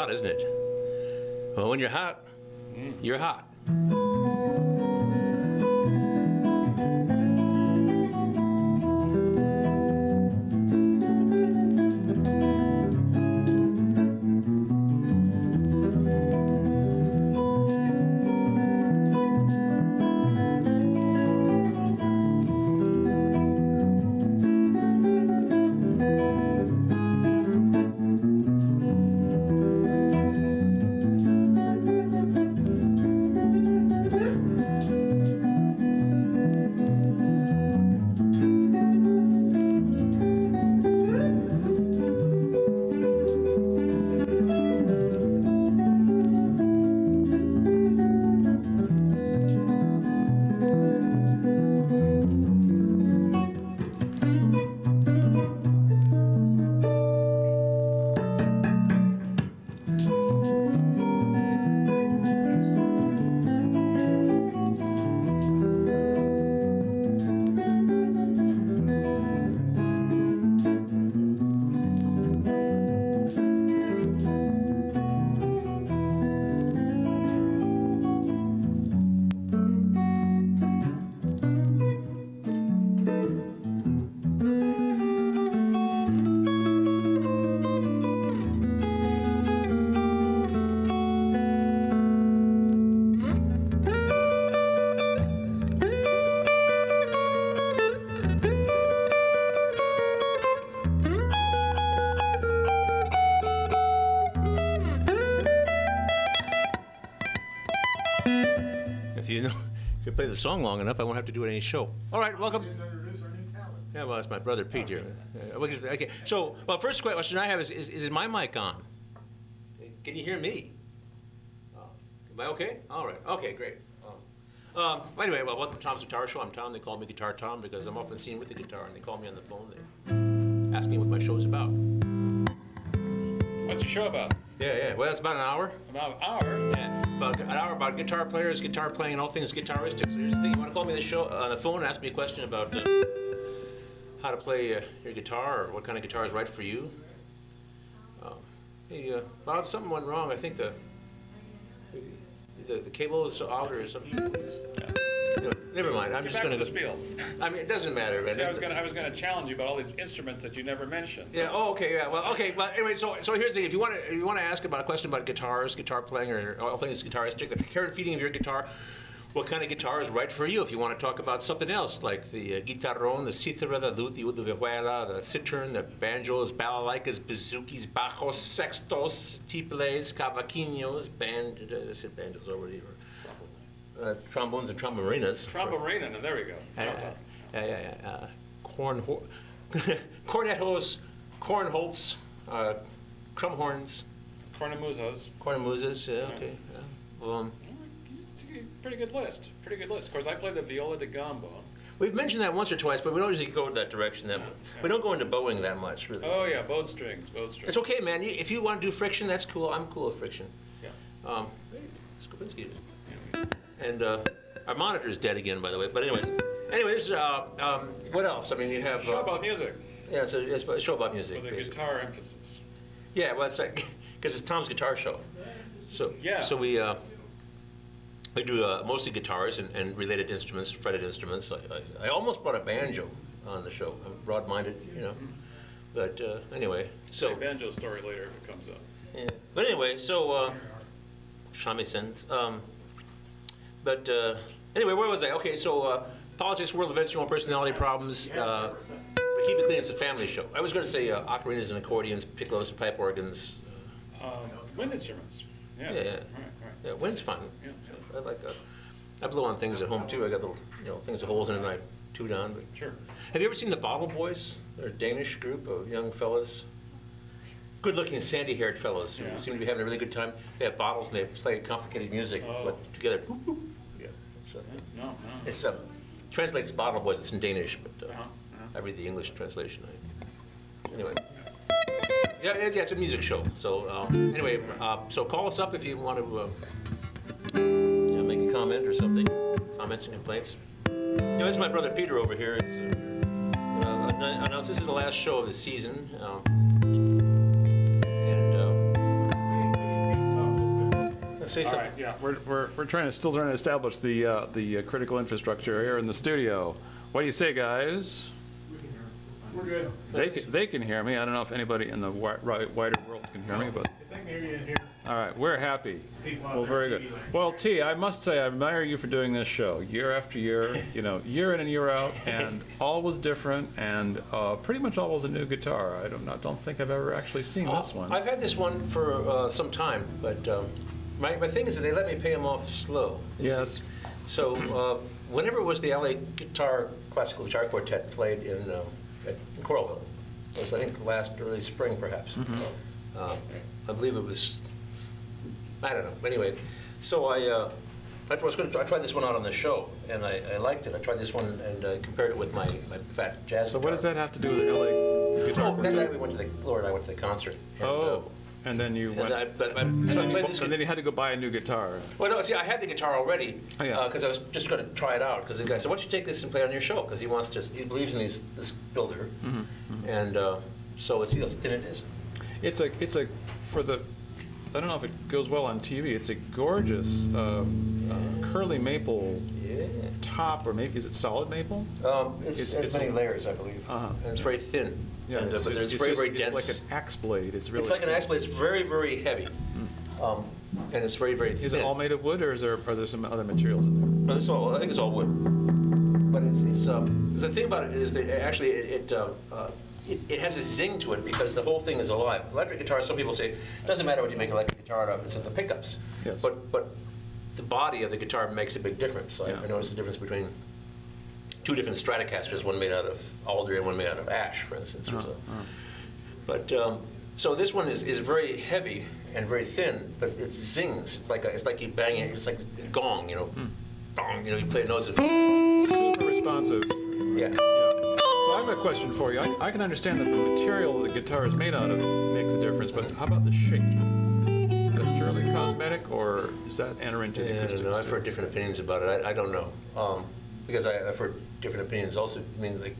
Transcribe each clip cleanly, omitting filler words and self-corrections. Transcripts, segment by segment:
hot, isn't it? Well, when you're hot, you're hot. If you play the song long enough, I won't have to do any show. All right, welcome. Introduce our new talent. Yeah, well, it's my brother Pete here. Okay, so, well, first question I have is my mic on? Can you hear me? Am I okay? All right. Okay, great. Anyway, well, welcome to Tom's Guitar Show. I'm Tom. They call me Guitar Tom because I'm often seen with the guitar, and they call me on the phone. They ask me what my show's about. What's your show about? Yeah. Well, it's about an hour. About an hour? Yeah, about an hour about guitar players, guitar playing, and all things guitaristic. So here's the thing: you want to call me the show on the phone and ask me a question about how to play your guitar or what kind of guitar is right for you. Hey, Bob, something went wrong. I think the cable is out or something. No, never mind. I'm just going to spiel. I mean, it doesn't matter. Man. See, I was going to challenge you about all these instruments that you never mentioned. Yeah. Oh, okay. Yeah. Well, okay. But anyway, so here's the thing: if you want to ask about a question about guitars, guitar playing, or all things guitaristic, the care and feeding of your guitar, what kind of guitar is right for you? If you want to talk about something else, like the guitarrón, the cítara, the lute, the vihuela, the cittern, the banjos, balalaikas, bazookies, bajos, sextos, tiples, cavaquinhos, I said banjos already. Trombones and tromborinas. Tromborina, there we go. Cornetos, cornholts, crumhorns. Cornamusas, yeah, okay. Yeah. Pretty good list. Pretty good list. Of course, I play the viola da gamba. We've mentioned that once or twice, but we don't usually go in that direction. We don't go into bowing that much, really. Oh yeah, bowed strings, bowed strings. It's okay, man. If you want to do friction, that's cool. I'm cool with friction. Yeah. Skopinski. And our monitor's dead again, by the way. But anyway, this is what else? I mean, you have show about music. Yeah, it's a show about music. With a guitar emphasis. Yeah, well, it's like because it's Tom's Guitar Show. So yeah. So we do mostly guitars and related instruments, fretted instruments. I almost brought a banjo on the show. I'm broad-minded, you know. But anyway, so a banjo story later if it comes up. Yeah. But anyway, so shamisen. But anyway, where was I? Okay, so politics, world events, your own personality problems. But keep it clean. It's a family show. I was going to say ocarinas and accordions, piccolos and pipe organs. Wind instruments. Yes. Yeah. Right. Yeah, wind's fun. Yeah. I like. I blow on things at home too. I got little, things with holes in it, and I toot on. But sure. Have you ever seen the Bottle Boys? They're a Danish group of young fellas. Good-looking, sandy-haired fellows who seem to be having a really good time. They have bottles and they play complicated music together. Yeah. So, no. It's translates Bottle Boys. It's in Danish, but I read the English translation. Anyway. Yeah, it's a music show. So anyway, so call us up if you want to make a comment or something. Comments and complaints. This is my brother Peter over here. This is the last show of the season. Say All something. right, yeah. We're still trying to establish the critical infrastructure here in the studio. What do you say, guys? We're good. They can hear me. I don't know if anybody in the wider world can hear me, but If they can hear you in here, all right, we're happy. people out Well, there very in good. TV land. Well, T, I must say I admire you for doing this show year after year. You know, year in and year out, and all was different, and pretty much all was a new guitar. I don't think I've ever actually seen this one. I've had this one for some time, but my thing is that they let me pay them off slow. Yes. So whenever it was the LA Classical Guitar Quartet played in Coralville, it was I think last early spring perhaps. I believe it was, I don't know. Anyway, so I tried this one out on the show, and I liked it. I tried this one and compared it with my fat jazz So guitar. what does that have to do with the LA Guitar Oh, that Quartet? night we went to Laura and I went to the concert. And, Oh, and then you went. so I played this. And then you had to go buy a new guitar. Well, no, see, I had the guitar already Oh, yeah. because I was just going to try it out. Because the guy said, "Why don't you take this and play on your show?" Because he believes in this builder, and so it's how thin it is. It's a for the. I don't know if it goes well on TV. It's a gorgeous curly maple Yeah. top, or maybe is it solid maple? There's It's many a- layers, I believe, and it's very thin. Yeah, and, it's, but it's very, just- very it's dense. like an axe blade. It's really. It's like an axe blade. It's very, very heavy, and it's very, very thin. Is it all made of wood, or are there some other materials in there? No, I think it's all wood. But the thing about it is that actually it has a zing to it because the whole thing is alive. Electric guitar, some people say, it doesn't matter what you make an electric guitar out of, it's at the pickups. Yes. But the body of the guitar makes a big difference. Yeah. I noticed the difference between two different Stratocasters, one made out of alder and one made out of ash, for instance. But so this one is very heavy and very thin, but it zings. It's like you bang it. It's like a gong, you know. Gong, you know. You play a note. Super responsive. Yeah. Yeah. So I have a question for you. I can understand that the material the guitar is made out of makes a difference, but how about the shape? Is that purely cosmetic, or does that enter into the I don't acoustics? know. I've too? heard different opinions about it. I don't know. Because I've heard different opinions also. I mean, like,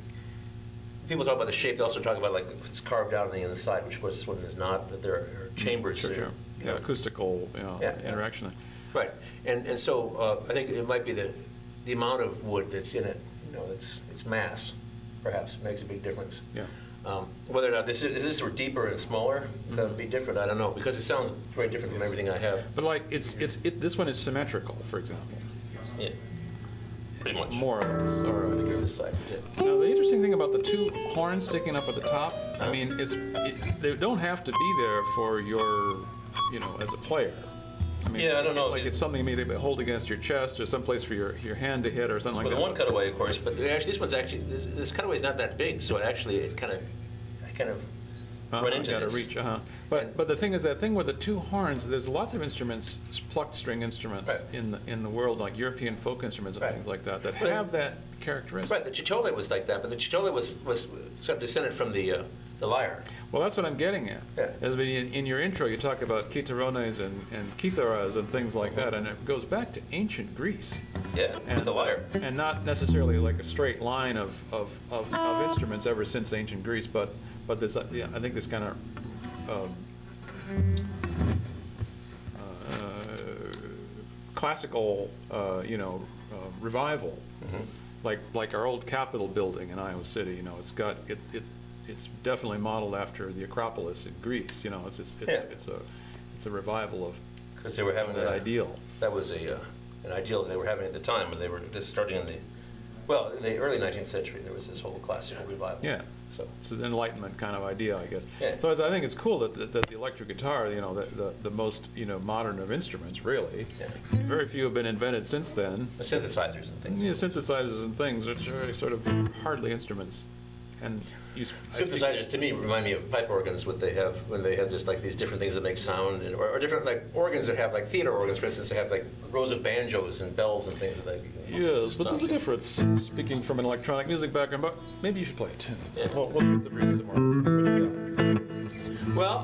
people talk about the shape. They also talk about like if it's carved out on the inside, which of course this one is not. But there are chambers Sure, there. sure. You Yeah, know. acoustical interaction. Right. And so I think it might be the amount of wood that's in it. You know, it's mass. Perhaps makes a big difference. Yeah. Whether or not if this were deeper and smaller, that would be different. I don't know because it sounds very different from everything I have. But like this one is symmetrical, for example. Yeah. Pretty much. More or less. All right. Look at this side. Yeah. Now, the interesting thing about the two horns sticking up at the top, I mean, they don't have to be there for your, as a player. I mean, Yeah, I don't know. Like it's something maybe to hold against your chest or someplace for your hand to hit or something like Well, that. the one cutaway, of course, but actually this cutaway is not that big, so I kind of run into gotta this. reach, But the thing is, that thing with the two horns, there's lots of instruments, plucked string instruments Right. in the world, like European folk instruments and Right. things like that, that Right. have that characteristic. Right, the chitole was like that, but the chitole was sort of descended from the lyre. Well, that's what I'm getting at. Yeah. As in your intro, you talk about kitharones and kitharas and things like that, and it goes back to ancient Greece. Yeah, with the lyre. And not necessarily like a straight line of instruments ever since ancient Greece, but this, I think this kind of classical, revival, like our old Capitol building in Iowa City. It's definitely modeled after the Acropolis in Greece. It's a revival of Because they were having that ideal. That was an ideal that they were having at the time when they were just starting in the early 19th century. There was this whole classical revival. Yeah. So It's an Enlightenment kind of idea, I guess. Yeah. So I think it's cool that the electric guitar, the most modern of instruments, really. Yeah. Very few have been invented since then. the synthesizers and things. Synthesizers and things, which are sort of hardly instruments. And Synthesizers to me remind me of pipe organs. What they have when they have just like these different things that make sound, or different like organs that have like theater organs, for instance, that have like rows of banjos and bells and things like. Yes, but there's a difference. Speaking from an electronic music background, but maybe you should play a tune. Yeah. We'll shoot the breeze some more. What you got? Well,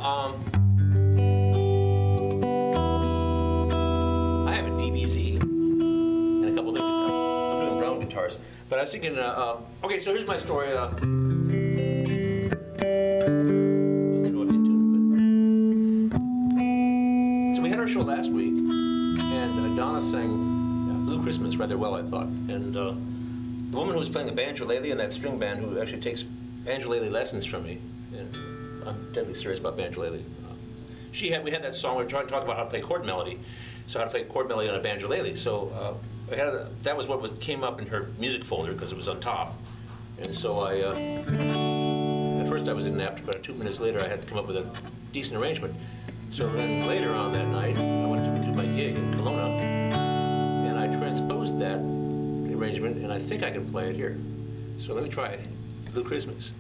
I have a DBZ and a couple of guitars. I'm doing brown guitars, but I was thinking. Okay, so here's my story. So we had our show last week, Donna sang Blue Christmas rather well, I thought. And the woman who was playing the banjolele in that string band, who actually takes banjolele lessons from me, and I'm deadly serious about banjolele. We had that song. We were trying to talk about how to play chord melody, so how to play chord melody on a banjolele. So that was what came up in her music folder because it was on top. And so at first I was inept, but 2 minutes later I had to come up with a decent arrangement. So then later on that night, I went to do my gig in Kelowna, and I transposed that arrangement, and I think I can play it here. So let me try it. Blue Christmas.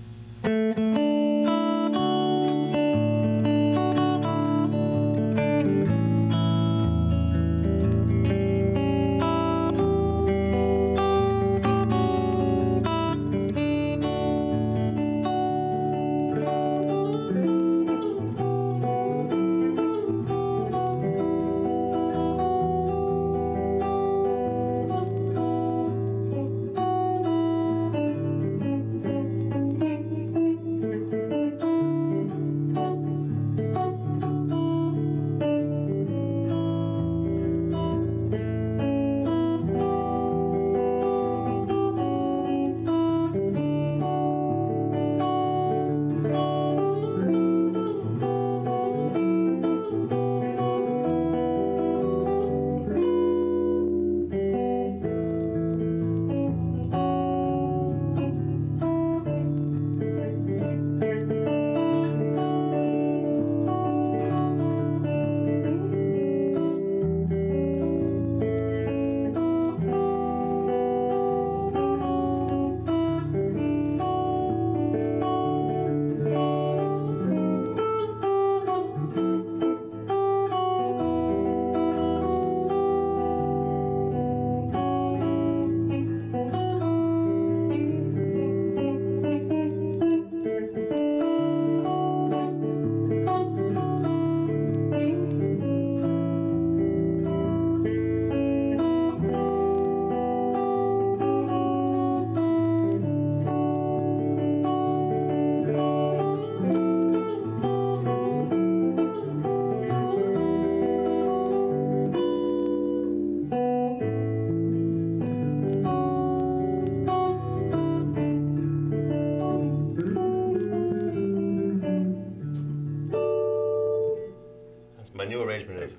My new arrangement of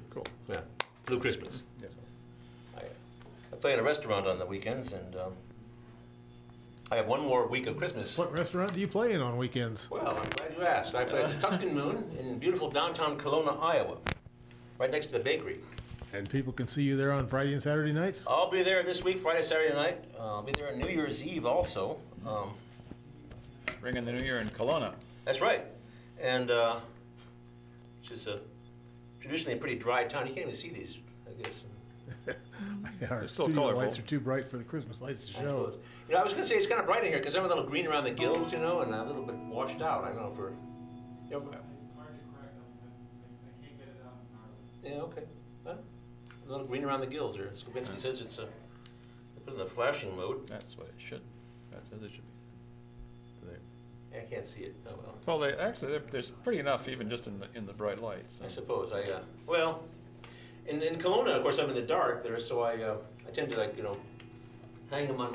Blue Christmas. Yes. I play in a restaurant on the weekends, and I have one more week of Christmas. What restaurant do you play in on weekends? Well, I'm glad you asked. I play at the Tuscan Moon in beautiful downtown Kelowna, Iowa, right next to the bakery. And people can see you there on Friday and Saturday nights? I'll be there this week, Friday, Saturday night. I'll be there on New Year's Eve also. Ringing the New Year in Kelowna. That's right. And which is traditionally a pretty dry town. You can't even see these, I guess. Yeah, our still studio colorful. lights are too bright for the Christmas lights to I show. suppose. You know, I was going to say it's kind of bright in here because I'm a little green around the gills, you know, and a little bit washed out. I don't know if we're... You know, It's hard to correct them. I can't get it out in our... yeah, okay. Well, a little green around the gills there. Skowinski says it's put in the flashing mode. That's what it should. That's as it should be. They, I can't see it. Oh, well. well, there's pretty enough even just in the bright lights. I suppose. Well, in Kelowna, of course, I'm in the dark there, so I tend to, like, you know, hang them on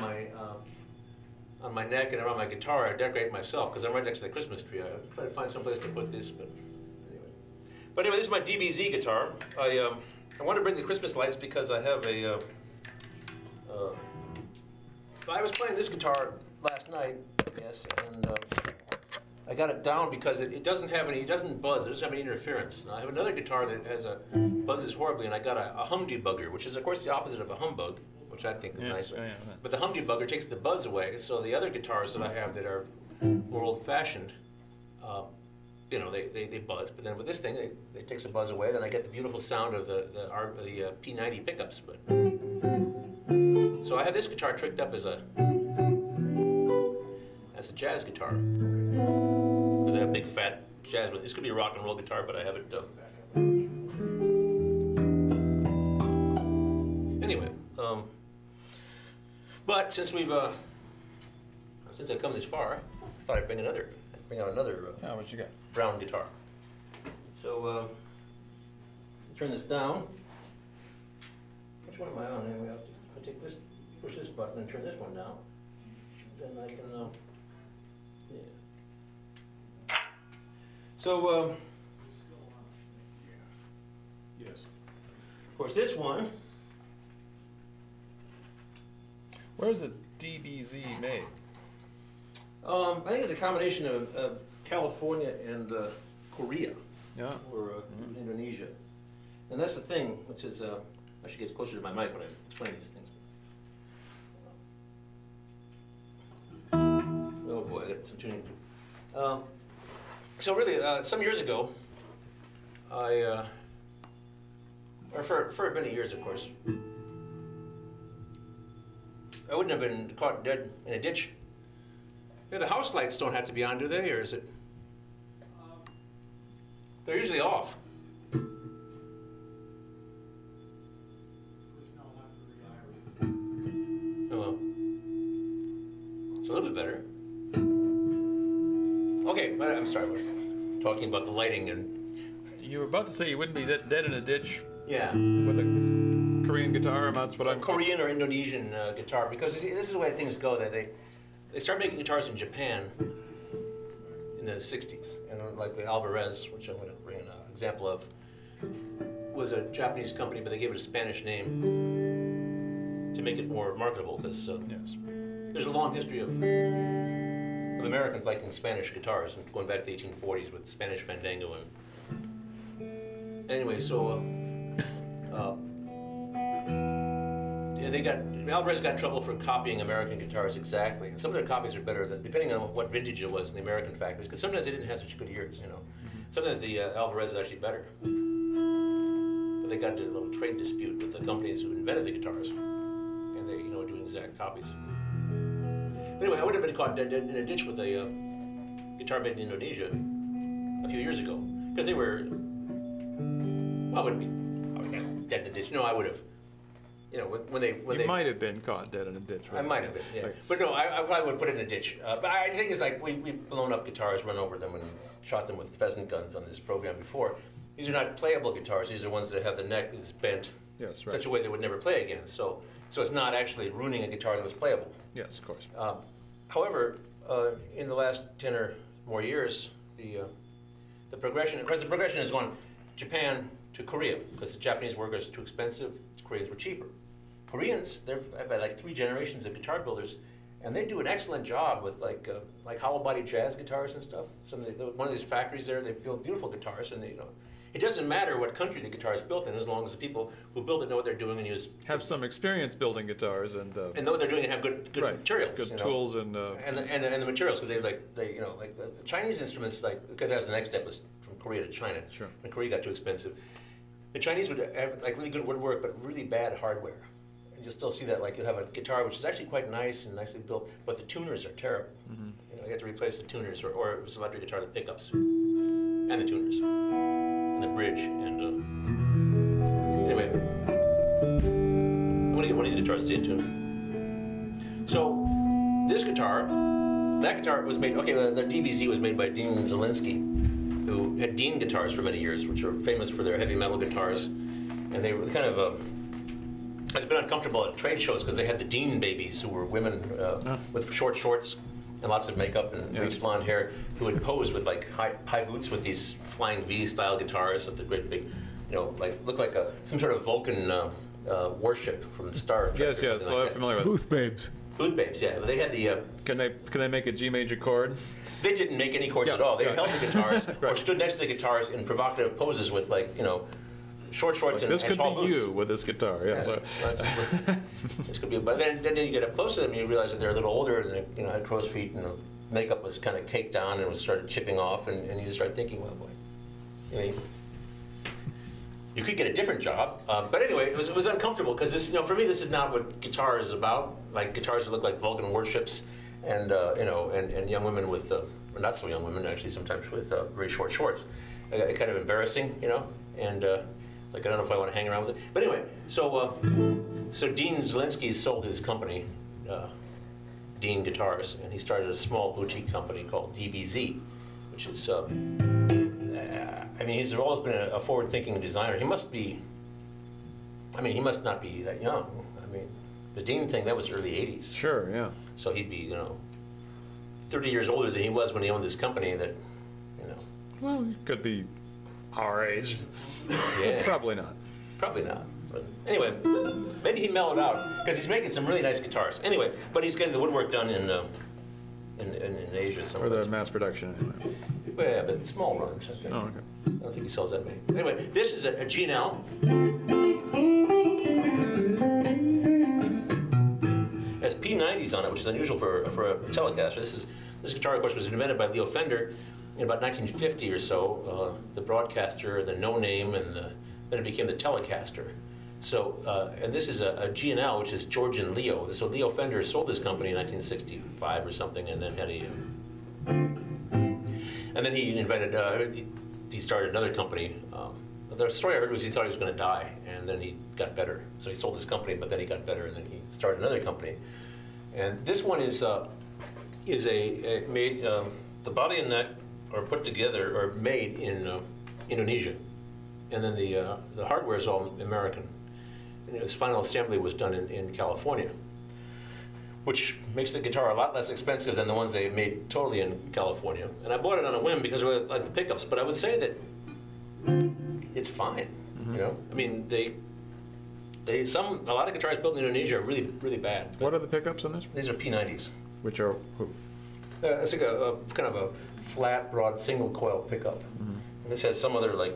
my neck and around my guitar. I decorate myself because I'm right next to the Christmas tree. I try to find some place to put this, but anyway. But anyway, this is my DBZ guitar. I want to bring the Christmas lights because I have a. I was playing this guitar last night, yes, and I got it down because it doesn't have any. It doesn't buzz. It doesn't have any interference. Now, I have another guitar that has buzzes horribly, and I got a humdebugger, which is of course the opposite of a humbug, which I think is nice. Yeah. But the humdebugger takes the buzz away. So the other guitars that I have that are more old-fashioned, you know, they buzz. But then with this thing, it takes the buzz away. Then I get the beautiful sound of the P90 pickups. But so I have this guitar tricked up as a jazz guitar. Because I have big fat jazz. This could be a rock and roll guitar, but I have it. Anyway, but since I've come this far, I thought I'd bring out another What you got? brown guitar. So turn this down. which one am I on anyway? I'll take this, push this button and turn this one down. Then I can, yeah. So, Yes. of course, this one, Where's the DBZ made? I think it's a combination of California and Korea Yeah. or Indonesia. And that's the thing, which is, I should get closer to my mic when I explain these things. Oh boy, I got some tuning to do. So really, some years ago, or for many years, of course, I wouldn't have been caught dead in a ditch. Yeah, the house lights don't have to be on, do they, or is it? They're usually off. Personnel have to re-iris. Oh well. It's a little bit better. Okay, but I'm sorry, we're talking about the lighting and... You were about to say you wouldn't be dead in a ditch Yeah. with a Korean guitar, and that's what I'm... Korean or Indonesian guitar, because you see, this is the way things go. That they started making guitars in Japan in the 60s, and like the Alvarez, which I'm going to bring an example of, was a Japanese company, but they gave it a Spanish name to make it more marketable, because Yes. there's a long history of Americans liking Spanish guitars, and going back to the 1840s with Spanish Fandango. And anyway, so yeah, Alvarez got in trouble for copying American guitars exactly, and some of their copies are better than, depending on what vintage it was in the American factories, because sometimes they didn't have such good ears, you know. Sometimes the Alvarez is actually better, but they got into a little trade dispute with the companies who invented the guitars, and they, you know, were doing exact copies. But anyway, I would have been caught dead in a ditch with a guitar made in Indonesia a few years ago, because they were, well, I wouldn't be, I guess, dead in a ditch. No, I would have. You know, when You might have been caught dead in a ditch. I might have been, yeah. Right. But no, I probably would put it in a ditch. But I think it's like we've blown up guitars, run over them, and shot them with pheasant guns on this program before. These are not playable guitars. These are ones that have the neck that's bent Yes, in right. such a way they would never play again. So it's not actually ruining a guitar that was playable. Yes, of course. However, in the last 10 or more years, the progression has gone Japan to Korea, because the Japanese workers are too expensive, the Koreans were cheaper. Koreans, I've had like 3 generations of guitar builders, and they do an excellent job with like hollow body jazz guitars and stuff. One of these factories there, they build beautiful guitars, and it doesn't matter what country the guitar is built in, as long as the people who build it know what they're doing and Have some experience building guitars and know what they're doing and have good right, materials, good tools and the materials, because the Chinese instruments, like, because that was the next step, was from Korea to China. Sure. When Korea got too expensive, the Chinese would have like really good woodwork, but really bad hardware. And you'll still see that, like, you'll have a guitar which is actually quite nice and nicely built, but the tuners are terrible. Mm-hmm. You have to replace the tuners, or if it's an electric guitar, the pickups and the tuners and the bridge. And anyway, I'm gonna get one of these guitars to see it tune. So this guitar, that guitar was made. Okay, the DBZ was made by Dean Zielinski, who had Dean guitars for many years, which are famous for their heavy metal guitars, and they were kind of it's been uncomfortable at trade shows because they had the Dean babies, who were women with short shorts and lots of makeup and bleached blonde hair, who would pose with like high boots with these flying V-style guitars with the great big, like look like some sort of Vulcan warship from Star Trek. yes, yes. So I'm familiar with. Booth babes. Booth babes, yeah. They had the. Can they make a G major chord? They didn't make any chords Yeah, at all. They yeah. held the guitars or Right. stood next to the guitars in provocative poses with short shorts This and could tall be boots. you with this guitar. Yeah. So. This could be, but then you get up close to them and you realize that they're a little older and they had crow's feet and the makeup was kind of caked on and was started chipping off and you start thinking, well, boy, you could get a different job. But anyway, it was uncomfortable because this, for me, this is not what guitar is about. Like guitars that look like Vulcan warships, and and young women with, or not so young women actually, sometimes with very short shorts. Kind of embarrassing, and. Like, I don't know if I want to hang around with it. But anyway, so Dean Zielinski sold his company, Dean Guitars, and he started a small boutique company called DBZ, which is, he's always been a forward-thinking designer. He must be I mean, he must not be that young. I mean, the Dean thing, that was early 80s. Sure, yeah. So he'd be, 30 years older than he was when he owned this company that, Well, he could be our age. yeah. Probably not. Probably not. But anyway, maybe he mellowed out because he's making some really nice guitars. Anyway, but he's getting the woodwork done in Asia Or somewhere. the mass production, anyway. Well, yeah, but small runs. I think. Oh, okay. I don't think he sells that many. Anyway, this is a G&L. It has P90s on it, which is unusual for a Telecaster. This guitar, of course, was invented by Leo Fender in about 1950 or so. The Broadcaster, the No Name, and then it became the Telecaster. So, and this is a G&L, which is George and Leo. So Leo Fender sold this company in 1965 or something, and then had and then he invented, he started another company. The story I heard was he thought he was going to die, and then he got better. So he sold his company, but then he got better, and then he started another company. And this one is made, the body and neck are put together, or made in Indonesia. And then the hardware is all American. And its final assembly was done in California, which makes the guitar a lot less expensive than the ones they made totally in California. And I bought it on a whim because I really like the pickups, but I would say that it's fine. I mean, a lot of guitars built in Indonesia are really, really bad. What are the pickups on this? These are P90s. Which are who? It's like a kind of a flat, broad, single coil pickup. And this has some other like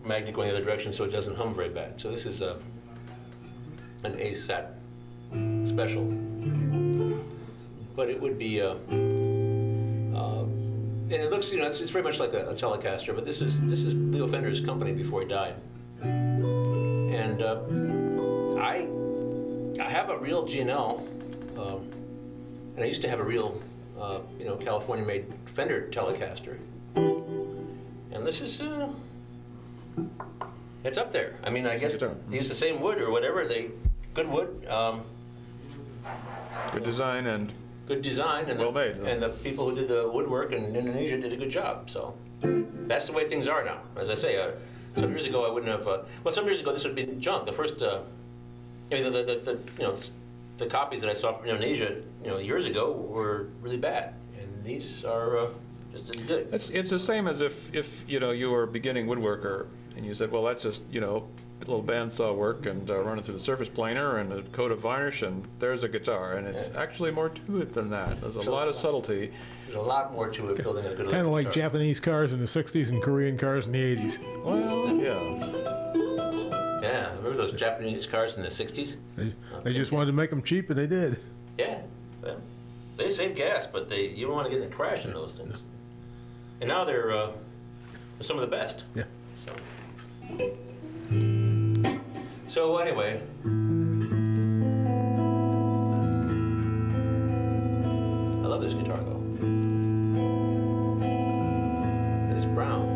magnet going the other direction, so it doesn't hum very bad. So this is an ASAT special. But it would be, and it looks, it's very much like a Telecaster. But this is Leo Fender's company before he died. And I have a real G&L, and I used to have a real, California-made Fender Telecaster. And this is, it's up there. I mean, I guess they use the same wood or whatever. Good wood. Good design and good design, and well made. And the people who did the woodwork in Indonesia did a good job. So that's the way things are now. As I say, some years ago I wouldn't have. Well, some years ago this would have been junk. The first, the copies that I saw from Indonesia, years ago were really bad, and these are just as good. It's the same as if you were a beginning woodworker and you said, well, that's just a little bandsaw work and run it through the surface planer and a coat of varnish and there's a guitar, and it's actually more to it than that. There's a lot of subtlety. There's a lot more to it building a good Kind of like guitar. Japanese cars in the 60s and Korean cars in the 80s. Well, yeah. Yeah, remember those Japanese cars in the 60s? They just wanted to make them cheap, and they did. Yeah, well, they save gas, but you don't want to get in a crash in those things. And now they're some of the best. Yeah. So anyway, I love this guitar though. It is brown.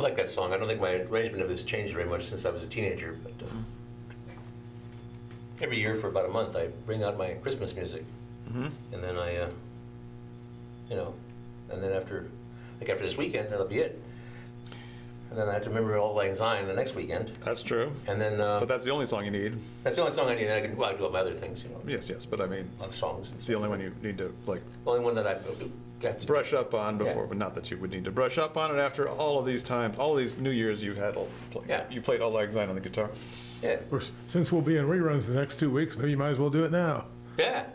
I like that song. I don't think my arrangement of it has changed very much since I was a teenager, but every year for about a month I bring out my Christmas music, and then I, you know, and then after this weekend, that'll be it. And then I have to remember Auld Lang Syne the next weekend. That's true. And then, but that's the only song you need. That's the only song I need. I can, well, I do all my other things, you know. Yes, but I mean, Love songs. it's the only one you need to like The only one that I have to brush up on before, Yeah. but not that you would need to brush up on it after all of these times, all these New Years you've had. Yeah. You played Auld Lang Syne on the guitar. Yeah. Since we'll be in reruns the next 2 weeks, maybe you might as well do it now. Yeah.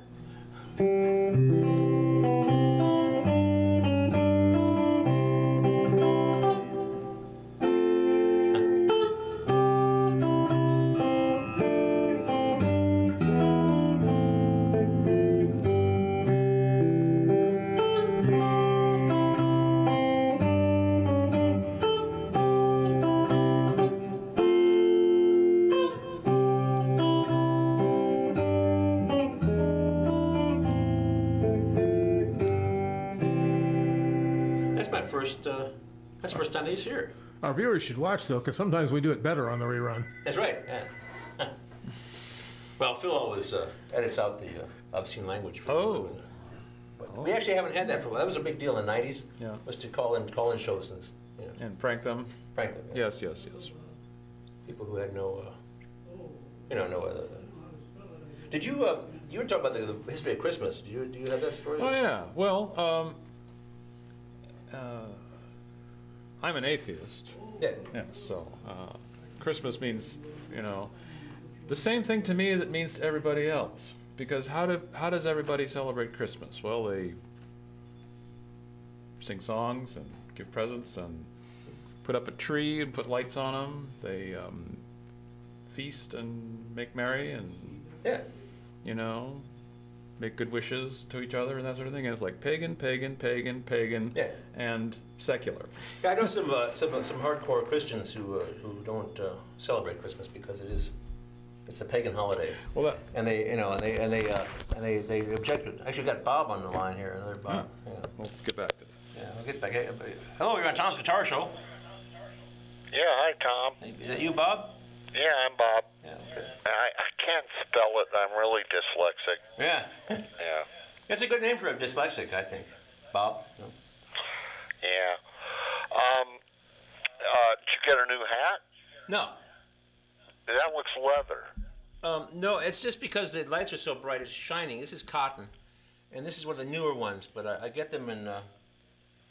That's the first time he's here. Our viewers should watch, though, because sometimes we do it better on the rerun. That's right, yeah. Well, Phil always edits out the obscene language. But we actually haven't had that for a while. That was a big deal in the 90s. Yeah. Was to call in shows and, you know, And prank them. prank them. Yeah. Yes. People who had no, Did you, you were talking about the history of Christmas. Do you have that story? Oh yeah. Well, I'm an atheist. Yeah. Yeah. So Christmas means, you know, the same thing to me as it means to everybody else. Because how does everybody celebrate Christmas? Well, they sing songs and give presents and put up a tree and put lights on them. They feast and make merry and, Yeah. you know, make good wishes to each other and that sort of thing. And it's like pagan, Yeah. and secular. Yeah, I know some hardcore Christians who don't celebrate Christmas because it's a pagan holiday. Well, And they objected. Actually, we got Bob on the line here. Another Bob. Yeah. we'll get back to that. Yeah, we'll get back. Hey, hello, you're on Tom's Guitar Show. Yeah, hi, Tom. Is that you, Bob? Yeah, I'm Bob. Yeah. Okay. I can't spell it. I'm really dyslexic. Yeah. Yeah. That's a good name for a dyslexic, I think. Bob. No? Yeah. Did you get a new hat? No. That looks leather. No, it's just because the lights are so bright, it's shining. This is cotton, and this is one of the newer ones, but I get them in,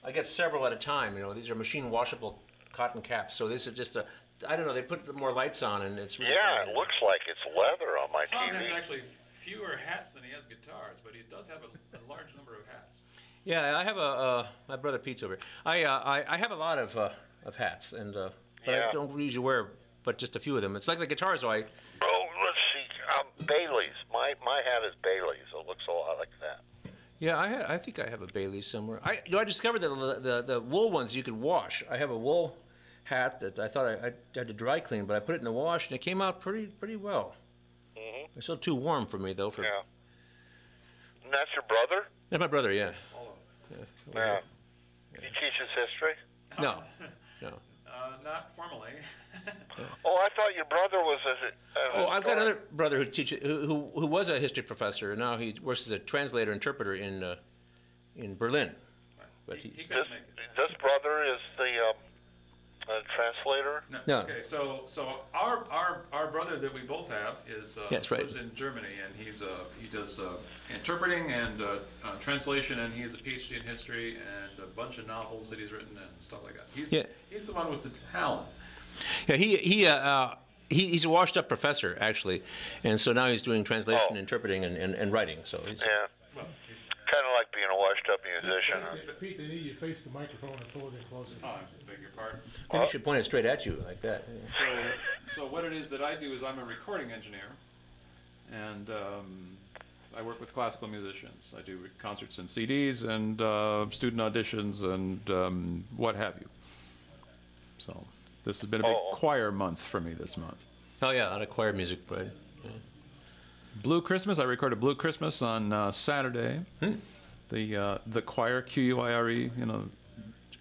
I get several at a time, you know. These are machine washable cotton caps, so this is just I don't know, they put more lights on, and it's really Yeah, it looks like it's leather on my Tom has TV. actually fewer hats than he has guitars, but he does have a large number of hats. Yeah, I have my brother Pete's over here. I have a lot of hats, and but Yeah. I don't usually wear but just a few of them. It's like the guitars, though. Oh, let's see. Bailey's. My hat is Bailey's. It looks a lot like that. Yeah, I think I have a Bailey's somewhere. I discovered that the wool ones you could wash. I have a wool hat that I thought I had to dry clean, but I put it in the wash and it came out pretty well. Mm-hmm. It's still too warm for me though. Yeah. And that's your brother? That's my brother, yeah. Yeah. He teaches history? No. Not formally. Oh, I thought your brother was Oh, I've got another brother who was a history professor, and now he works as a translator interpreter in Berlin. But He he's, couldn't make it. This brother is the translator? No. Okay, so our brother that we both have is Yes, right. lives in Germany, and he does interpreting and translation, and he has a PhD in history and a bunch of novels that he's written and stuff like that. He's the one with the talent. yeah, he's a washed-up professor actually, and so now he's doing translation, interpreting, and writing. So he's, Yeah. Well, he's, Kind of like being a washed-up musician. Pete, they need you to face the microphone and pull it in closer. I beg your pardon. maybe you should point it straight at you like that. So what it is that I do is I'm a recording engineer, and I work with classical musicians. I do concerts and CDs and student auditions and what have you. So this has been a big choir month for me this month. Oh yeah, on a choir music, right? Yeah. Blue Christmas. I recorded Blue Christmas on Saturday. The choir, Quire, you know,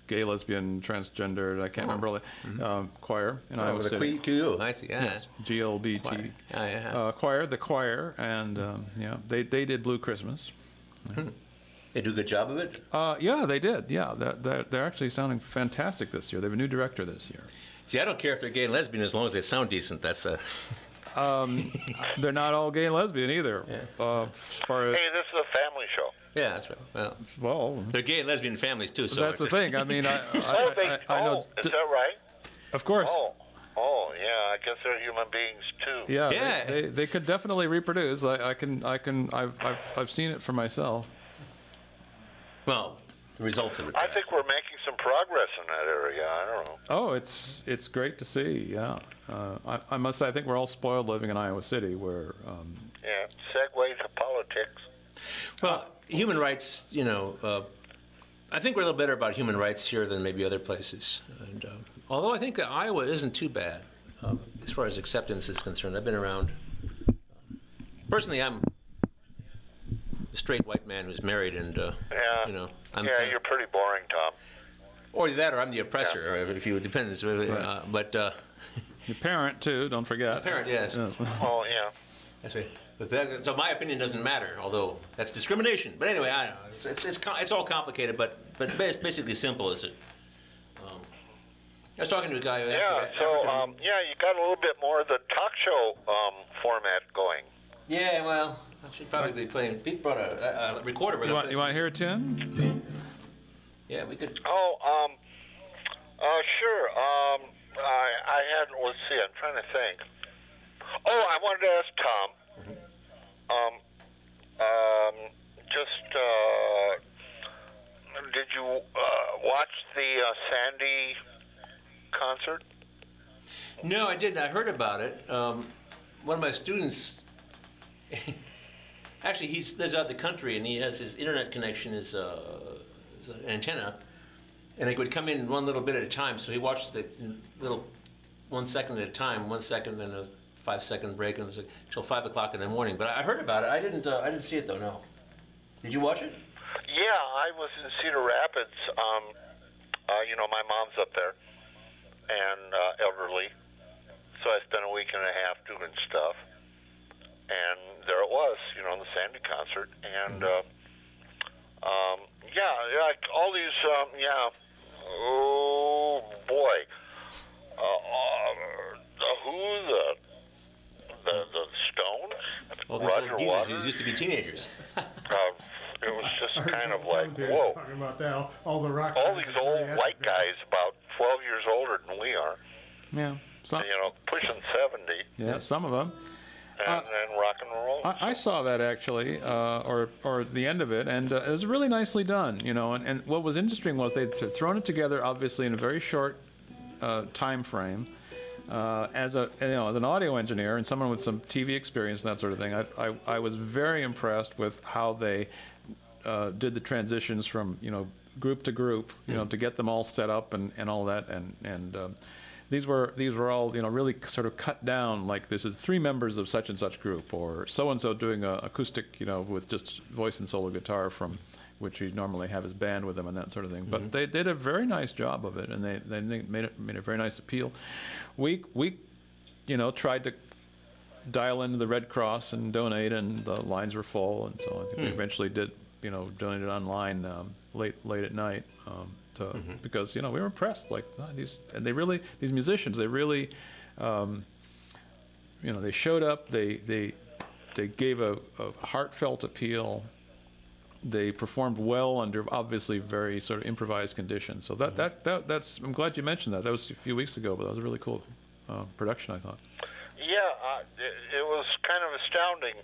gay, lesbian, transgendered, I can't remember all the choir in Iowa with City. a QU, I see, yeah. Yes, GLBT Choir. Oh, yeah. choir, the choir, and yeah, they did Blue Christmas. They do a good job of it? Yeah, they did. Yeah, they're actually sounding fantastic this year. They have a new director this year. See, I don't care if they're gay and lesbian as long as they sound decent. That's They're not all gay and lesbian either. Yeah. As far as Hey, this is a family show. yeah, that's right. well, They're gay and lesbian families too. So that's the thing. I mean, I know. Is that right? Of course. Oh, yeah. I guess they're human beings too. Yeah. Yeah. They could definitely reproduce. I've seen it for myself. Well, the results of it. I think we're making some progress in that area. I don't know. Oh, it's great to see. Yeah. I must say, I think we're all spoiled living in Iowa City, where. Yeah. Segue to politics. Well, human rights, you know, I think we're a little better about human rights here than maybe other places. And although I think that Iowa isn't too bad as far as acceptance is concerned. I've been around. Personally, I'm a straight white man who's married, and Yeah. you know, You're pretty boring, Tom. or that, or I'm the oppressor, if you would depend. But Your parent too. Don't forget. parent, yes. Oh, yeah. That's right. But so my opinion doesn't matter, although that's discrimination. But anyway, I don't know. It's all complicated, but basically simple, is it? I was talking to a guy who Yeah, actually... so, you got a little bit more of the talk show format going. Yeah, well, I should probably be playing... Pete brought a recorder. You want to hear a tune? Yeah, we could... Oh, sure. I had... Let's see, I'm trying to think. Oh, I wanted to ask Tom. Did you watch the Sandy concert? No, I didn't. I heard about it. One of my students... Actually, he lives out of the country, and he has his internet connection is an antenna, and it would come in one little bit at a time. So he watched the little 1 second at a time, 1 second, and a 5-second break, and until 5 o'clock in the morning. But I heard about it. I didn't see it though. No. Did you watch it? Yeah, I was in Cedar Rapids. My mom's up there, and elderly, so I spent a week and a half doing stuff. And there it was, the Sandy concert, and all these, oh boy, the Stones, All Roger these Waters. geezers used to be teenagers. It was just kind of like, Commentators whoa. Talking about that, all the rock. All guys these are old very white active. guys, about 12 years older than we are, Yeah. pushing 70, Yeah, some of them. and rock and roll. I saw that actually, or the end of it, and it was really nicely done, And what was interesting was they'd thrown it together, obviously in a very short time frame. As an audio engineer and someone with some TV experience and that sort of thing, I was very impressed with how they did the transitions from group to group, to get them all set up and all that, and these were all really sort of cut down, like this is 3 members of such and such group, or so and so doing a acoustic with just voice and solo guitar, from which you normally have his band with them and that sort of thing. But they did a very nice job of it, and they made a very nice appeal. We tried to dial into the Red Cross and donate, and the lines were full, and so I think we eventually did donated online late at night. Because we were impressed, like these musicians, they really they showed up, they gave a heartfelt appeal, they performed well under obviously very sort of improvised conditions. So that's I'm glad you mentioned that. That was a few weeks ago, but that was a really cool production, I thought. Yeah, it was kind of astounding.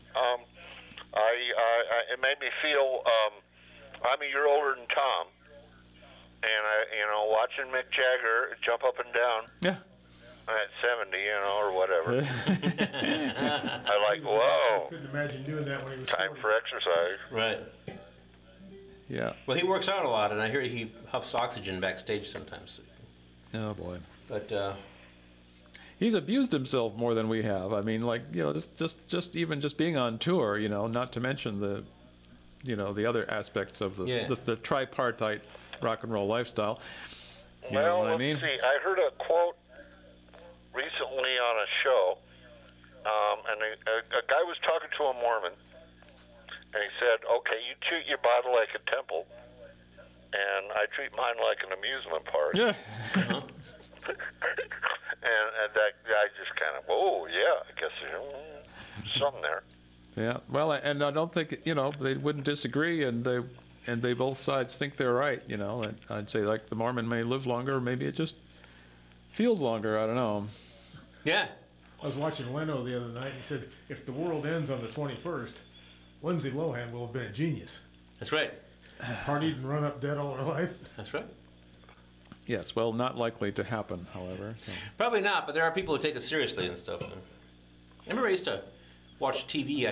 It made me feel I'm a year older than Tom. And watching Mick Jagger jump up and down at 70, or whatever. I like, whoa. Couldn't imagine doing that when he was Time 40. for exercise. Right. Yeah. Well, he works out a lot, and I hear he huffs oxygen backstage sometimes. Oh boy. But he's abused himself more than we have. I mean, like just even being on tour, not to mention the the other aspects of the tripartite rock and roll lifestyle. You know Well, what I mean? let's see. I heard a quote recently on a show, and a guy was talking to a Mormon, and he said, "Okay, you treat your body like a temple, and I treat mine like an amusement park." Yeah. and that guy just kind of, "Oh, yeah, I guess there's something there." Yeah. Well, and I don't think they wouldn't disagree, and they both sides think they're right. And I'd say like the Mormon may live longer, or maybe it just feels longer. I don't know. Yeah. I was watching Leno the other night, and he said, if the world ends on the 21st, Lindsay Lohan will have been a genius. That's right. Partied and run up dead all her life. That's right. Yes. Well, not likely to happen, however. So. Probably not, but there are people who take it seriously and stuff. I remember I used to watch TV. I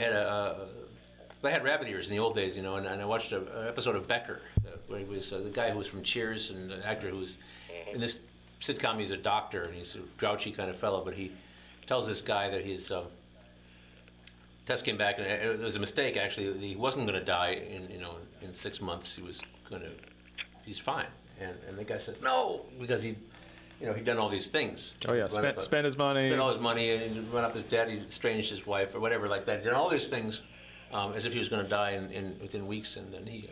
had rabbit ears in the old days, and I watched an episode of Becker, where he was the guy who was from Cheers and an actor who was in this sitcom. He's a doctor, and he's a grouchy kind of fellow, but he tells this guy that his test came back, and it was a mistake, actually. He wasn't going to die in 6 months. He's fine. And the guy said, no, because he'd done all these things. Oh, yeah, spent his money. Spent all his money and run up his debt. He estranged his wife or whatever like that. He did all these things as if he was going to die within weeks, and then he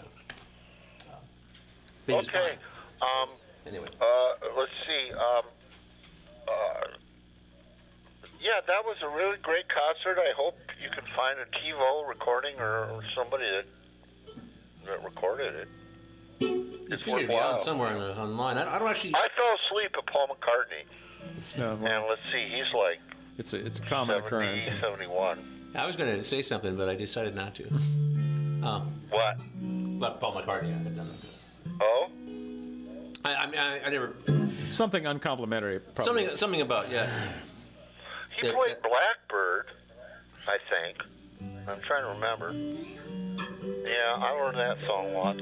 was Okay. fine. Anyway. Let's see. Yeah, that was a really great concert. I hope you can find a TiVo recording or somebody that recorded it. It's figured to be on somewhere online. I don't actually. I fell asleep at Paul McCartney, Well, and let's see, he's like it's a common 70, occurrence. 71. I was going to say something, but I decided not to. What? About Paul McCartney, I haven't done that. Oh? I never. Something uncomplimentary. Probably. Something about He played Blackbird, I think. I'm trying to remember. Yeah, I learned that song once.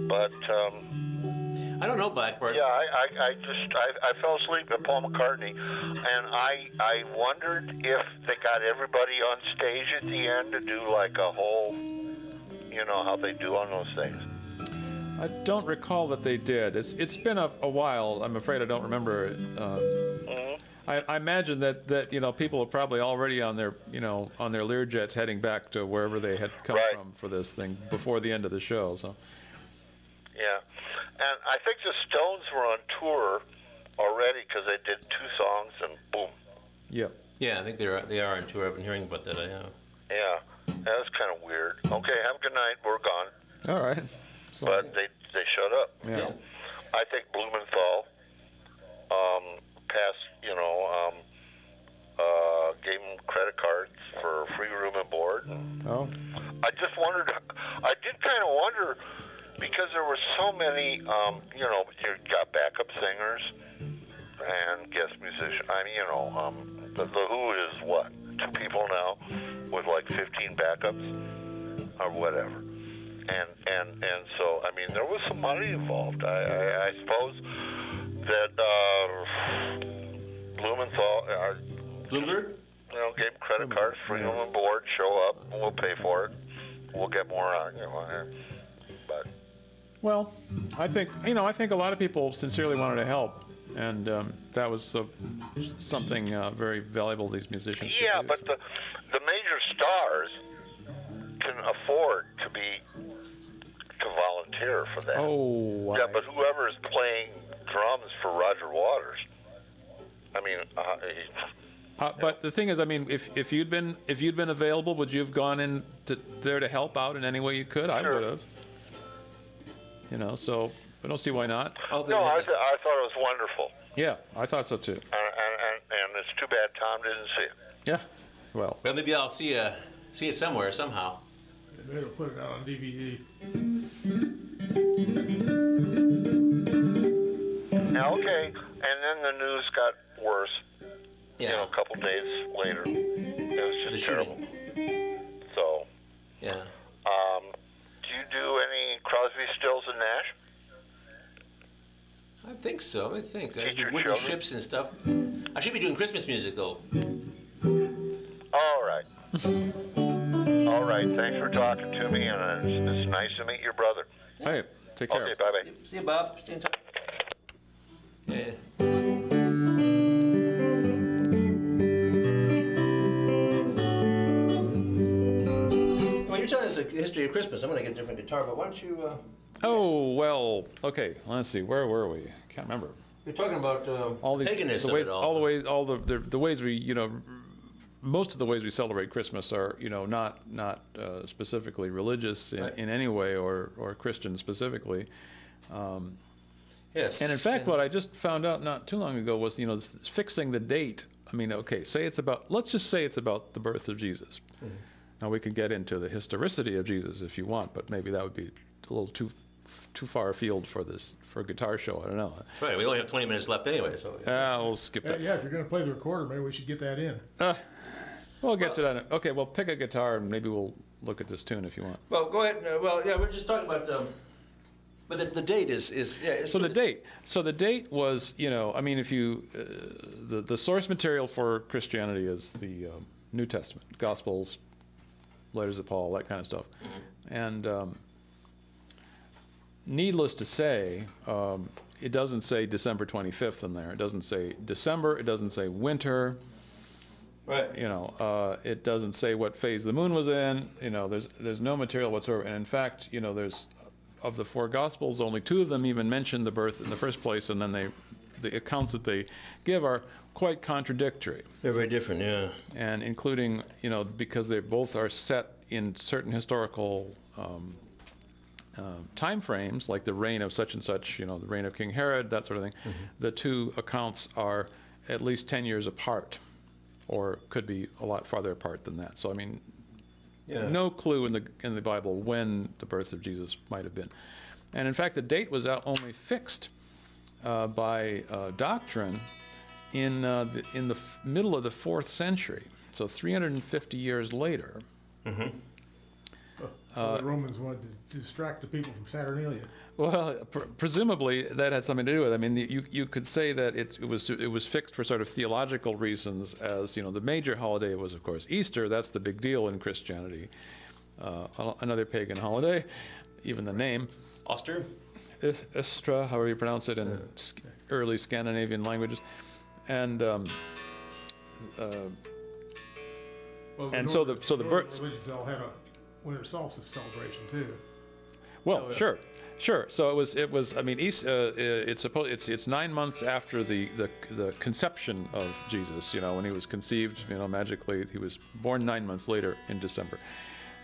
But, I don't know Blackbird. yeah, I fell asleep at Paul McCartney, and I wondered if they got everybody on stage at the end to do like a whole, how they do on those things. I don't recall that they did. It's been a while. I'm afraid I don't remember it. I imagine that people are probably already on their on their Learjets heading back to wherever they had come Right. from for this thing before the end of the show. So. Yeah, and I think the Stones were on tour already because they did 2 songs and boom. Yep. Yeah, I think they are on tour. I've been hearing about that. Yeah, that's kind of weird. Okay, have a good night. We're gone. All right. So, But they showed up. yeah. I think Blumenthal passed, gave them credit cards for free room and board. Oh. I just wondered, I did kind of wonder, because there were so many, you got backup singers and guest musicians. The Who is what, 2 people now with like 15 backups or whatever. And so, there was some money involved. I suppose that Blumenthal, Bloomberg? gave credit cards, free room and board, show up, we'll pay for it. We'll get more on But Well, I think a lot of people sincerely wanted to help, and that was something very valuable these musicians could yeah, do. but the major stars can afford to volunteer for that. Oh, Yeah, but whoever is playing drums for Roger Waters, but the thing is, if you'd been available, would you have gone in there to help out in any way you could? I Sure. would have. So I don't see why not. Oh, no, I thought it was wonderful, Yeah, I thought so too. and it's too bad Tom didn't see it. Yeah. Well. Well, maybe I'll see it somewhere somehow. Maybe they'll put it out on DVD. Okay, and then the news got worse. Yeah. A couple days later, it was just The terrible. shooting. So, Yeah. do you do any Crosby, Stills, and Nash? I think so. I think I Teach do your wooden children? ships and stuff. I should be doing Christmas music though. All right. All right. Thanks for talking to me, and it's nice to meet your brother. Hey, take care. Okay, bye-bye. See you, Bob. See you in touch. Yeah. Well, you're telling us the history of Christmas. I'm going to get a different guitar, but why don't you... Oh, well, okay, let's see, where were we? Can't remember. You're talking about All these, paganism the ways, and all. all the ways, all the ways we, you know, most of the ways we celebrate Christmas are, you know, not specifically religious in, Right. in any way, or Christian specifically. Yes. And in fact, what I just found out not too long ago was, you know, fixing the date. I mean, okay, let's just say it's about the birth of Jesus. Mm-hmm. Now we could get into the historicity of Jesus if you want, but maybe that would be a little too far afield for a guitar show. I don't know. Right, we only have 20 minutes left anyway, so... We'll skip that. Yeah, if you're going to play the recorder, maybe we should get that in. We'll get to that. Okay, well, pick a guitar and maybe we'll look at this tune if you want. Well, go ahead. Well, yeah, we're just talking about... but the date is yeah. So the date was, you know, I mean, if you, the source material for Christianity is the New Testament, Gospels, letters of Paul, that kind of stuff. Mm-hmm. And needless to say, it doesn't say December 25th in there. It doesn't say December. It doesn't say winter. Right. You know, it doesn't say what phase the moon was in. You know, there's no material whatsoever. And in fact, you know, there's, of the four Gospels, only two of them even mention the birth in the first place, and then the accounts that they give are quite contradictory. They're very different, yeah. And including, you know, because they both are set in certain historical time frames, like the reign of such and such, you know, the reign of King Herod, that sort of thing. Mm-hmm. The two accounts are at least 10 years apart, or could be a lot farther apart than that. So, I mean, yeah. No clue in the Bible when the birth of Jesus might have been. And in fact, the date was only fixed by doctrine in the middle of the 4th century, so 350 years later. Mm-hmm. So the Romans wanted to distract the people from Saturnalia. Well, presumably that had something to do with it. I mean, you could say that it was fixed for sort of theological reasons, as, you know, the major holiday was, of course, Easter. That's the big deal in Christianity. Another pagan holiday, even the name. Oster? Istra, however you pronounce it in early Scandinavian languages. And so the birth religions all have a winter solstice celebration too. Well, sure. So it was. I mean, it's 9 months after the conception of Jesus. You know, when he was conceived. You know, magically he was born 9 months later in December.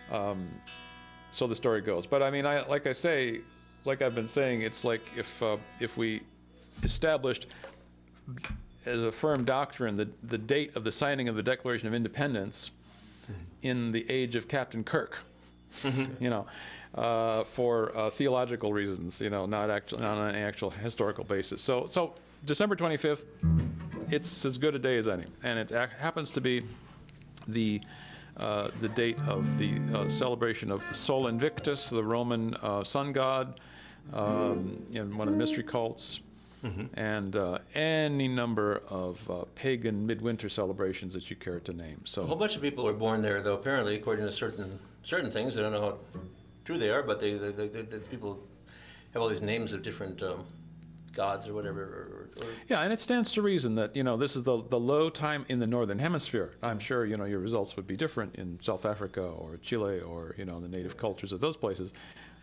So the story goes. But I mean, like I've been saying, it's like if we established as a firm doctrine the date of the signing of the Declaration of Independence in the age of Captain Kirk. You know, for theological reasons, you know, not on an actual historical basis. So December 25th, it's as good a day as any, and it happens to be the date of the celebration of Sol Invictus, the Roman sun god, in one of the mystery cults. Mm-hmm. And any number of pagan midwinter celebrations that you care to name. So a whole bunch of people were born there, though, apparently, according to certain things. I don't know how true they are, but the people have all these names of different gods or whatever. Yeah, and it stands to reason that, you know, this is the low time in the northern hemisphere. I'm sure, you know, your results would be different in South Africa or Chile or, you know, the native cultures of those places.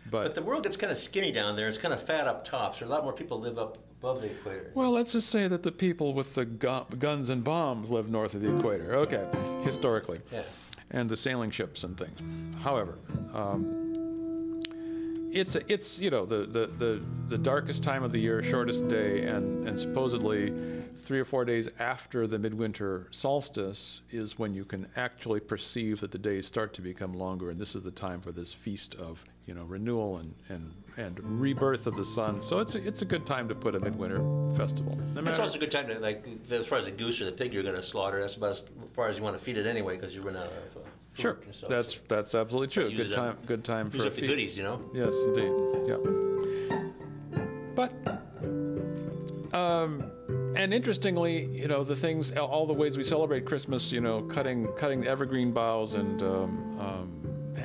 But the world gets kind of skinny down there. It's kind of fat up top, so a lot more people live up above the equator. Well, let's just say that the people with the guns and bombs live north of the equator. Okay, historically. Yeah. And the sailing ships and things. However, it's you know, the darkest time of the year, shortest day, and supposedly 3 or 4 days after the midwinter solstice is when you can actually perceive that the days start to become longer, and this is the time for this feast of, you know, renewal and rebirth of the sun. So it's a good time to put a midwinter festival. It's also a good time to, like, as far as the goose or the pig you're going to slaughter, that's about as far as you want to feed it anyway, because you run out of food. Sure, that's absolutely true. Good time for a feast. Use up the goodies, you know. Yes, indeed. Yeah. But and interestingly, you know, the things, all the ways we celebrate Christmas, you know, cutting the evergreen boughs and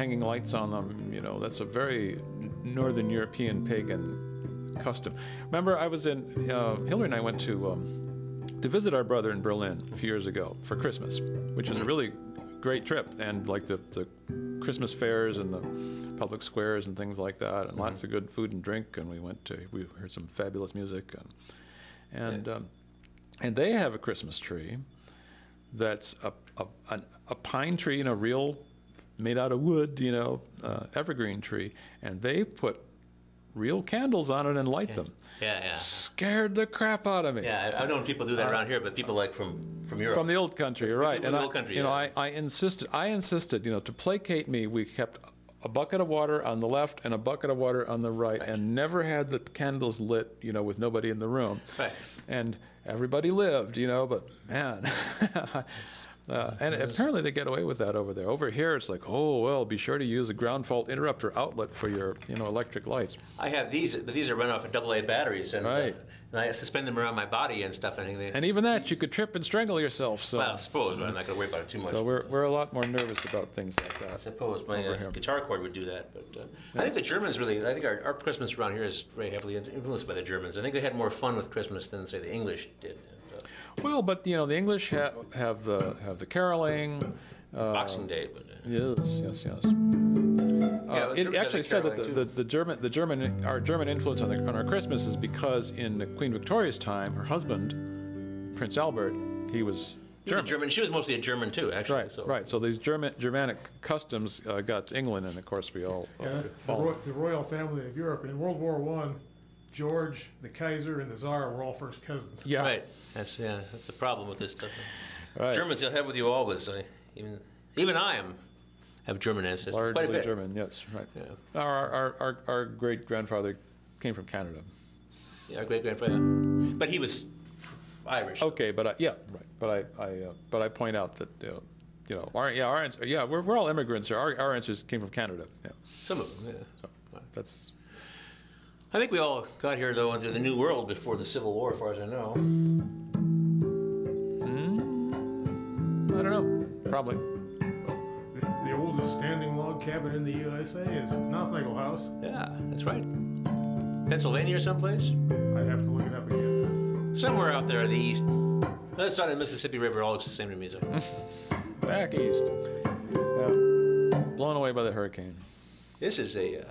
hanging lights on them, you know, that's a very Northern European pagan custom. Remember, I was in, Hillary and I went to visit our brother in Berlin a few years ago for Christmas, which was a really great trip, and like the Christmas fairs and the public squares and things like that, and lots of good food and drink, and we heard some fabulous music, and they have a Christmas tree that's a pine tree, you know, real, made out of wood, you know, evergreen tree, and they put real candles on it and light them. Yeah. Scared the crap out of me. Yeah, I've known people do that around here, but people like from Europe. From the old country, right? From the old country, you know, I insisted, you know, to placate me, we kept a bucket of water on the left and a bucket of water on the right, and never had the candles lit, you know, with nobody in the room. Right. And everybody lived, you know, but man. And apparently they get away with that over there. Over here, it's like, oh, well, be sure to use a ground fault interrupter outlet for your, you know, electric lights. I have these, but these are run off of AA batteries, and, right. And I suspend them around my body and stuff. And even that, you could trip and strangle yourself. So. Well, I suppose, but I'm not going to worry about it too much. So we're a lot more nervous about things like that. I suppose my guitar cord would do that, but I think the Germans really, I think our Christmas around here is very heavily influenced by the Germans. I think they had more fun with Christmas than, say, the English did. Well, but you know, the English have the caroling. Boxing Day, but yes. It actually said that our German influence on our Christmas is because in Queen Victoria's time, her husband, Prince Albert, he was German. She was mostly a German too, actually. Right, right. So these Germanic customs got to England, and of course we all the royal family of Europe in World War I. George, the Kaiser, and the Tsar were all first cousins. Yeah, right. That's the problem with this stuff. Right. Germans, they'll have with you always. Even I have German ancestry. Largely quite a bit. German, yes, right. Yeah. Our great grandfather came from Canada. Yeah, our great grandfather, but he was Irish. Okay, but I point out that we're all immigrants here. Our ancestors came from Canada. Yeah. Some of them, yeah. So that's. I think we all got here, though, into the New World before the Civil War, as far as I know. I don't know. Probably. The oldest standing log cabin in the USA is Nothnagel House. Yeah, that's right. Pennsylvania or someplace? I'd have to look it up again. Somewhere out there at the east. The other side of the Mississippi River all looks the same to me. So. Back east. Yeah. Blown away by the hurricane. This is a...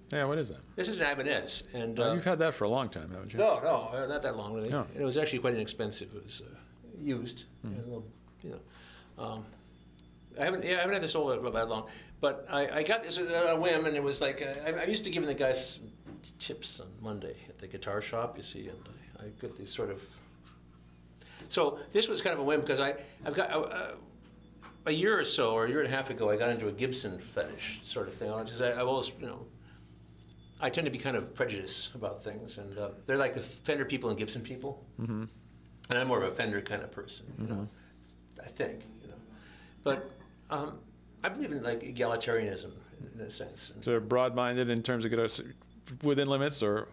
Yeah, what is that? This is an Ibanez, and you've had that for a long time, haven't you? No, not that long really. No. And it was actually quite inexpensive. It was used, and a little, you know. I haven't had this all that long, but I got this at a whim, and it was like I used to give the guys tips on Monday at the guitar shop, you see, and I got these sort of. So this was kind of a whim because I've got. A year or so, or a year and a half ago, I got into a Gibson fetish sort of thing. I've always, you know. I tend to be kind of prejudiced about things, and they're like the Fender people and Gibson people, and I'm more of a Fender kind of person, you know. I think, you know, but I believe in like egalitarianism in a sense. So you're broad-minded in terms of guitars, within limits, or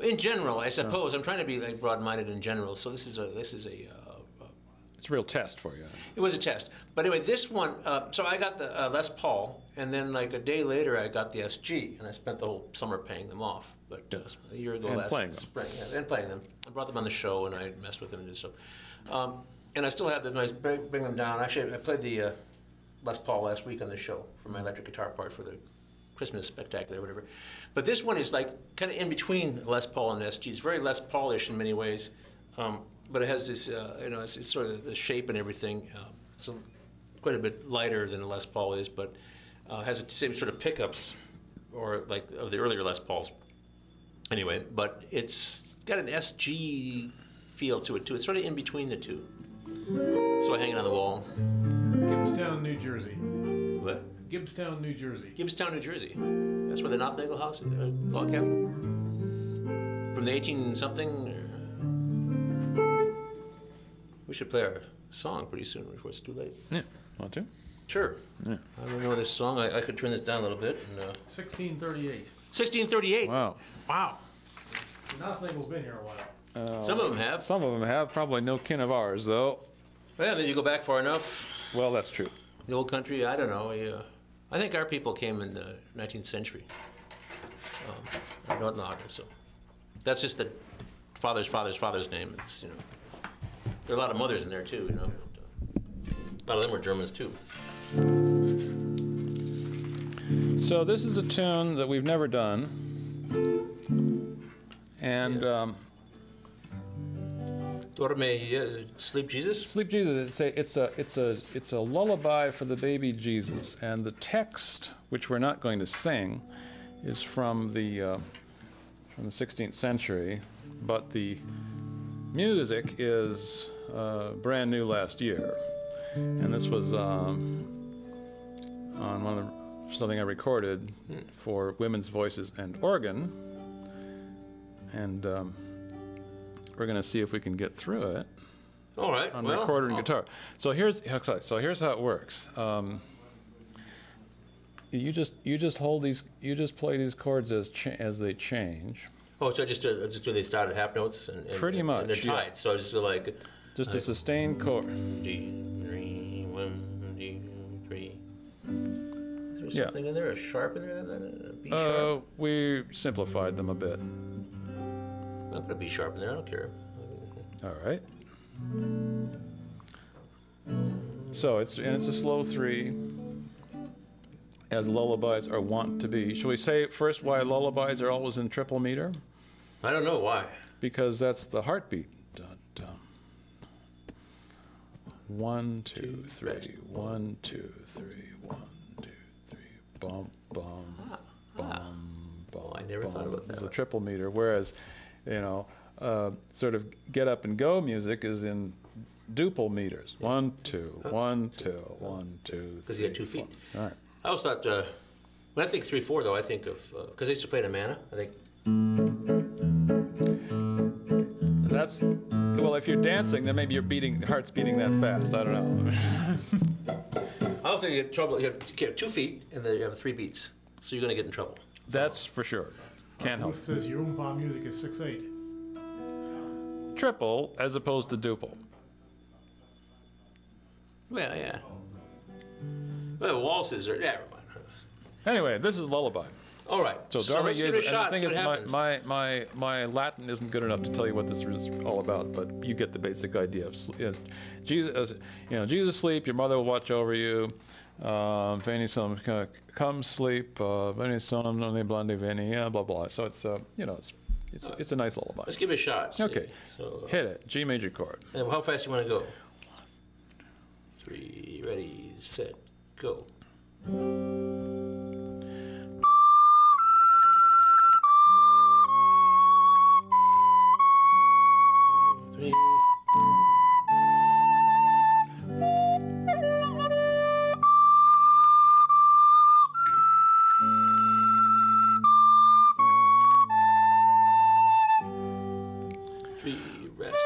in general, I suppose. I'm trying to be like broad-minded in general. So this is a. It's a real test for you. It was a test. But anyway, this one, so I got the Les Paul, and then like a day later I got the SG, and I spent the whole summer paying them off. But a year ago last spring, and playing them. I brought them on the show, and I messed with them and did stuff. And I still have them, I bring them down. Actually, I played the Les Paul last week on the show for my electric guitar part for the Christmas Spectacular or whatever. But this one is like kind of in between Les Paul and SG. It's very Les Paul-ish in many ways. But it has this, you know, it's sort of the shape and everything. It's quite a bit lighter than a Les Paul is, but has the same sort of pickups, or like of the earlier Les Pauls. Anyway, but it's got an SG feel to it too. It's sort of in between the two. So I hang it on the wall. Gibbstown, New Jersey. What? Gibbstown, New Jersey. Gibbstown, New Jersey. That's where the Nothnagel House is, log cabin. From the 18-something. We should play our song pretty soon before it's too late. Yeah, want to? Sure. Yeah. I don't know this song. I could turn this down a little bit. And, 1638. 1638. Wow. Wow. Nothnagle's been here a while. Some of them have. Some of them have. Probably no kin of ours, though. Yeah, then you go back far enough. Well, that's true. The old country, I don't know. I think our people came in the 19th century. Northern Ireland, so that's just the father's name. It's, you know, there are a lot of mothers in there too, you know. A lot of them were Germans too. So this is a tune that we've never done, and Dorme, Sleep Jesus? Sleep Jesus. It's a lullaby for the baby Jesus, and the text, which we're not going to sing, is from the 16th century, but the music is brand new last year, and this was on one of the something I recorded for Women's Voices and Organ, and we're going to see if we can get through it. All right. On recorder and guitar. So here's how it works. You just hold these. You just play these chords as they change. Oh, so I just do they start at half notes and pretty much. And they're tied. Yeah. So I just do like a sustained chord. D, 3, 1, D, 3. Is there something in there? A sharp in there? A B sharp? We simplified them a bit. I'll put a B sharp in there. I don't care. All right. So it's a slow 3, as lullabies are wont to be. Shall we say first why lullabies are always in triple meter? I don't know why. Because that's the heartbeat. Dun, dun. 1, 2, 3. 1, 2, 3. 1, 2, 3. Bum, bum, bum, bum. I never thought about that. It's a triple meter, whereas, you know, sort of get up and go music is in duple meters. 1, 2, 1, 2, 1, 2. Because you had 2 feet. All right. I always thought, when I think 3/4 though, I think of because I used to play in a manna. I think that's well. If you're dancing, then maybe your heart's beating that fast. I don't know. I also you get trouble. You have 2 feet and then you have 3 beats, so you're going to get in trouble. That's for sure. Can't help. This says your oompa music is 6/8. Triple as opposed to duple. Well, yeah. Well, waltzes are. Yeah, never mind. Anyway, this is lullaby. All right. So let's give it a shot. See what happens. My Latin isn't good enough to tell you what this is all about, but you get the basic idea of Jesus. Jesus sleep. Your mother will watch over you. Veni sonum, come sleep. Veni sonum non ne blandi veni. Blah blah. So it's it's a nice lullaby. Let's give it a shot. Okay. So, hit it. G major chord. And how fast you want to go? 3, ready, set, go. 3. Rest.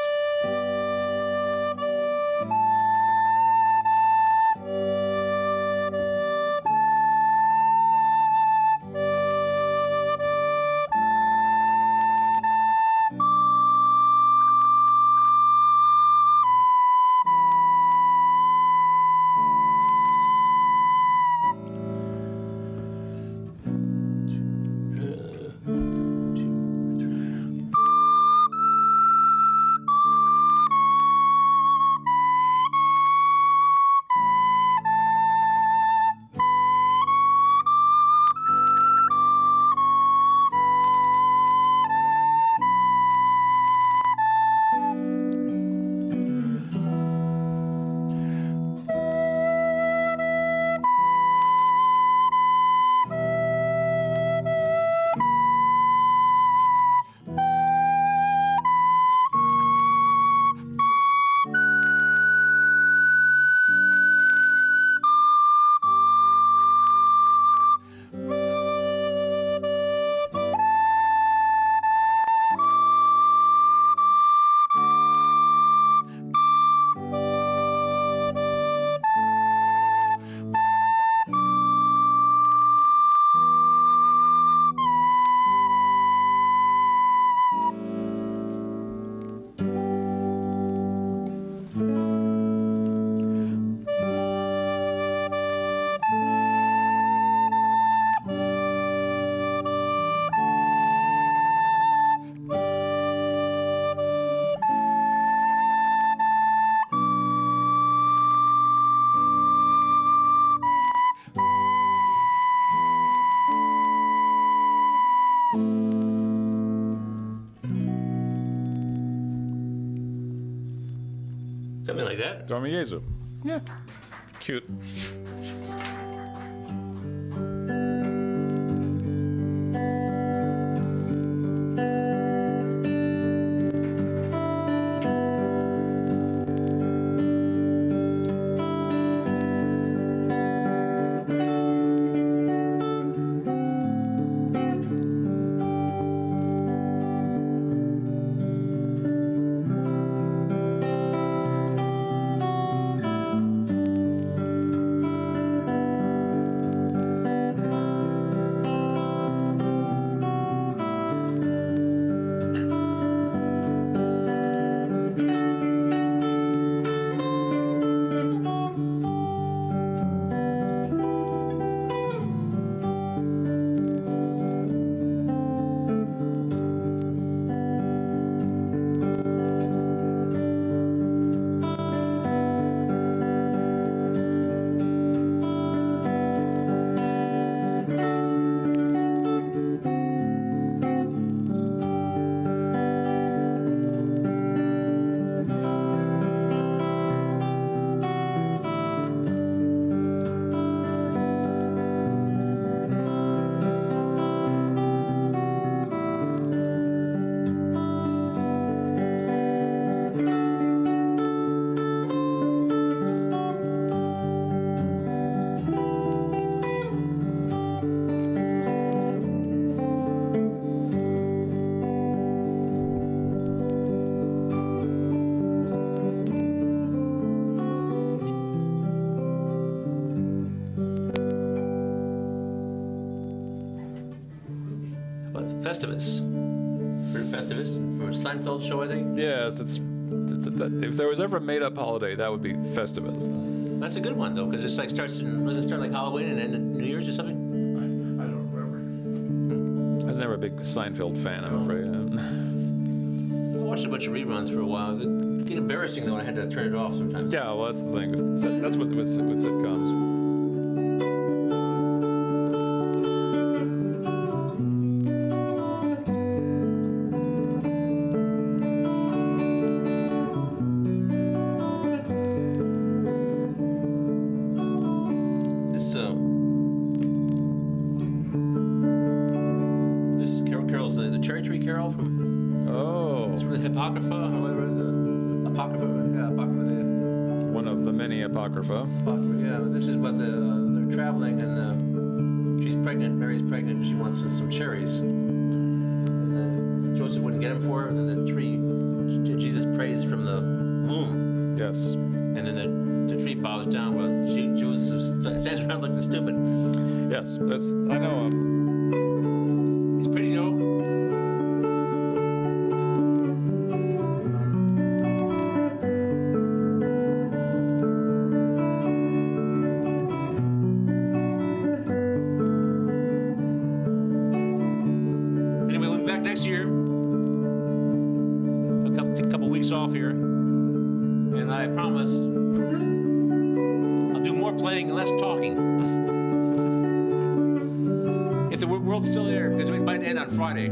Something like that. Dormi Jesu. Yeah. Cute. Festivus. Heard of Festivus from a Seinfeld show, I think? Yes, if there was ever a made-up holiday, that would be Festivus. That's a good one, though, because it's like doesn't it start like Halloween and end at New Year's or something? I don't remember. I was never a big Seinfeld fan, I'm afraid. I watched a bunch of reruns for a while. It get embarrassing, though, and I had to turn it off sometimes. Yeah, well, that's the thing. That's what with sitcoms. This carol's the Cherry Tree Carol from. Oh. It's from the Apocrypha, or whatever the Apocrypha. Yeah, Apocrypha. One of the many Apocrypha. Yeah, this is what they're traveling and she's pregnant. Mary's pregnant. And she wants some cherries. And then Joseph wouldn't get them for her. And then the tree, Jesus prays from the womb. Yes. And then the tree bows down. Well, Joseph stands around looking stupid. Yes, I know. It's pretty, though. Anyway, we'll be back next year. A couple weeks off here. And I promise I'll do more playing and less talking. If the world's still there, because it might end on Friday.